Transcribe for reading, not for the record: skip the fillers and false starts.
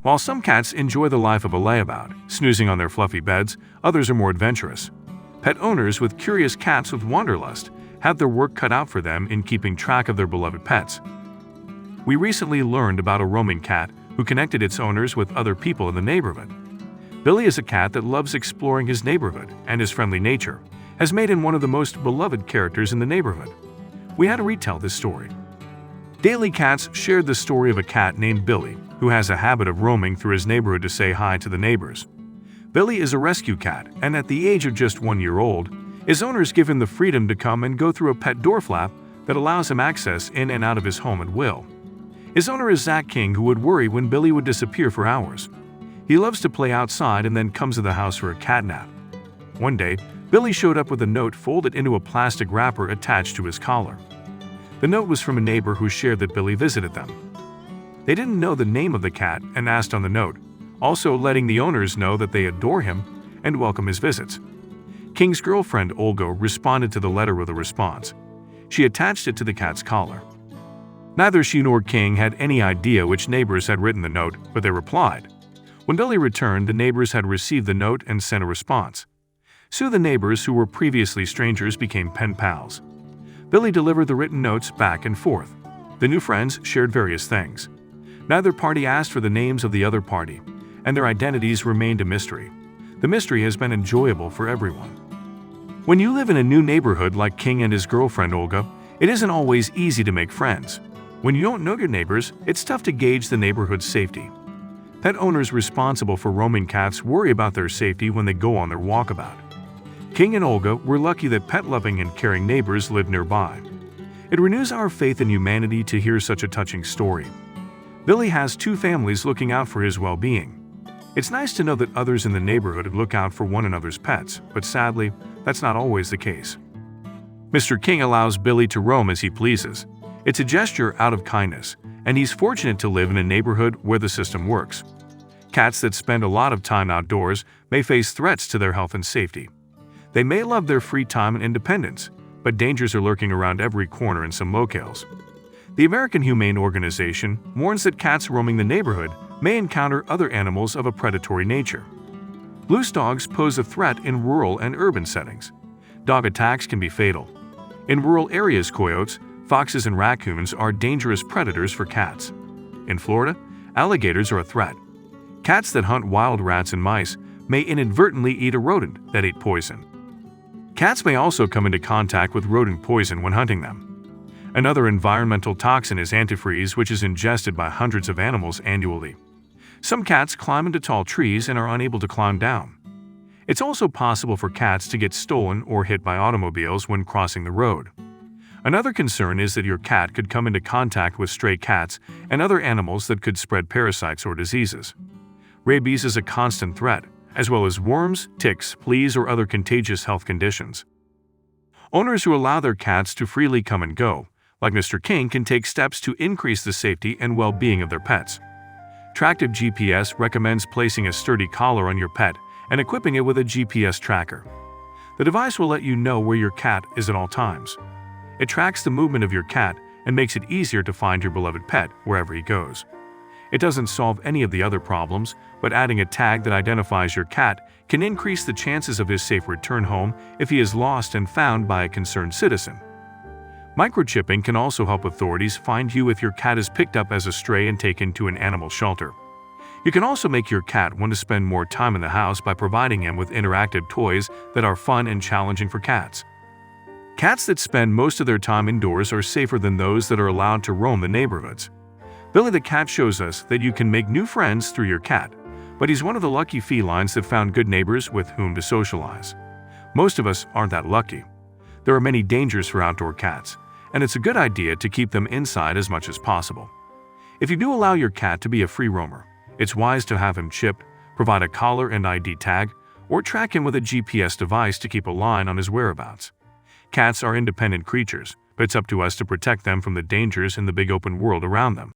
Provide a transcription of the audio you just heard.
While some cats enjoy the life of a layabout, snoozing on their fluffy beds, others are more adventurous. Pet owners with curious cats with wanderlust have their work cut out for them in keeping track of their beloved pets. We recently learned about a roaming cat who connected its owners with other people in the neighborhood. Billy is a cat that loves exploring his neighborhood, and his friendly nature has made him one of the most beloved characters in the neighborhood. We had to retell this story. Daily Cats shared the story of a cat named Billy, who has a habit of roaming through his neighborhood to say hi to the neighbors. Billy is a rescue cat, and at the age of just 1 year old, his owners give him the freedom to come and go through a pet door flap that allows him access in and out of his home at will. His owner is Zack King, who would worry when Billy would disappear for hours. He loves to play outside and then comes to the house for a cat nap. One day, Billy showed up with a note folded into a plastic wrapper attached to his collar. The note was from a neighbor who shared that Billy visited them. They didn't know the name of the cat and asked on the note, also letting the owners know that they adore him and welcome his visits. King's girlfriend Olga responded to the letter with a response. She attached it to the cat's collar. Neither she nor King had any idea which neighbors had written the note, but they replied. When Billy returned, the neighbors had received the note and sent a response. Soon the neighbors, who were previously strangers, became pen pals. Billy delivered the written notes back and forth. The new friends shared various things. Neither party asked for the names of the other party, and their identities remained a mystery. The mystery has been enjoyable for everyone. When you live in a new neighborhood like King and his girlfriend Olga, it isn't always easy to make friends. When you don't know your neighbors, it's tough to gauge the neighborhood's safety. Pet owners responsible for roaming cats worry about their safety when they go on their walkabout. King and Olga were lucky that pet-loving and caring neighbors lived nearby. It renews our faith in humanity to hear such a touching story. Billy has 2 families looking out for his well-being. It's nice to know that others in the neighborhood look out for one another's pets, but sadly, that's not always the case. Mr. King allows Billy to roam as he pleases. It's a gesture out of kindness, and he's fortunate to live in a neighborhood where the system works. Cats that spend a lot of time outdoors may face threats to their health and safety. They may love their free time and independence, but dangers are lurking around every corner in some locales. The American Humane Organization warns that cats roaming the neighborhood may encounter other animals of a predatory nature. Loose dogs pose a threat in rural and urban settings. Dog attacks can be fatal. In rural areas, coyotes, foxes, and raccoons are dangerous predators for cats. In Florida, alligators are a threat. Cats that hunt wild rats and mice may inadvertently eat a rodent that ate poison. Cats may also come into contact with rodent poison when hunting them. Another environmental toxin is antifreeze, which is ingested by hundreds of animals annually. Some cats climb into tall trees and are unable to climb down. It's also possible for cats to get stolen or hit by automobiles when crossing the road. Another concern is that your cat could come into contact with stray cats and other animals that could spread parasites or diseases. Rabies is a constant threat, as well as worms, ticks, fleas, or other contagious health conditions. Owners who allow their cats to freely come and go, like Mr. King, can take steps to increase the safety and well-being of their pets. Tractive GPS recommends placing a sturdy collar on your pet and equipping it with a GPS tracker. The device will let you know where your cat is at all times. It tracks the movement of your cat and makes it easier to find your beloved pet wherever he goes. It doesn't solve any of the other problems, but adding a tag that identifies your cat can increase the chances of his safe return home if he is lost and found by a concerned citizen. Microchipping can also help authorities find you if your cat is picked up as a stray and taken to an animal shelter. You can also make your cat want to spend more time in the house by providing him with interactive toys that are fun and challenging for cats. Cats that spend most of their time indoors are safer than those that are allowed to roam the neighborhoods. Billy the cat shows us that you can make new friends through your cat, but he's one of the lucky felines that found good neighbors with whom to socialize. Most of us aren't that lucky. There are many dangers for outdoor cats, and it's a good idea to keep them inside as much as possible. If you do allow your cat to be a free roamer, it's wise to have him chipped, provide a collar and ID tag, or track him with a GPS device to keep a line on his whereabouts. Cats are independent creatures, but it's up to us to protect them from the dangers in the big open world around them.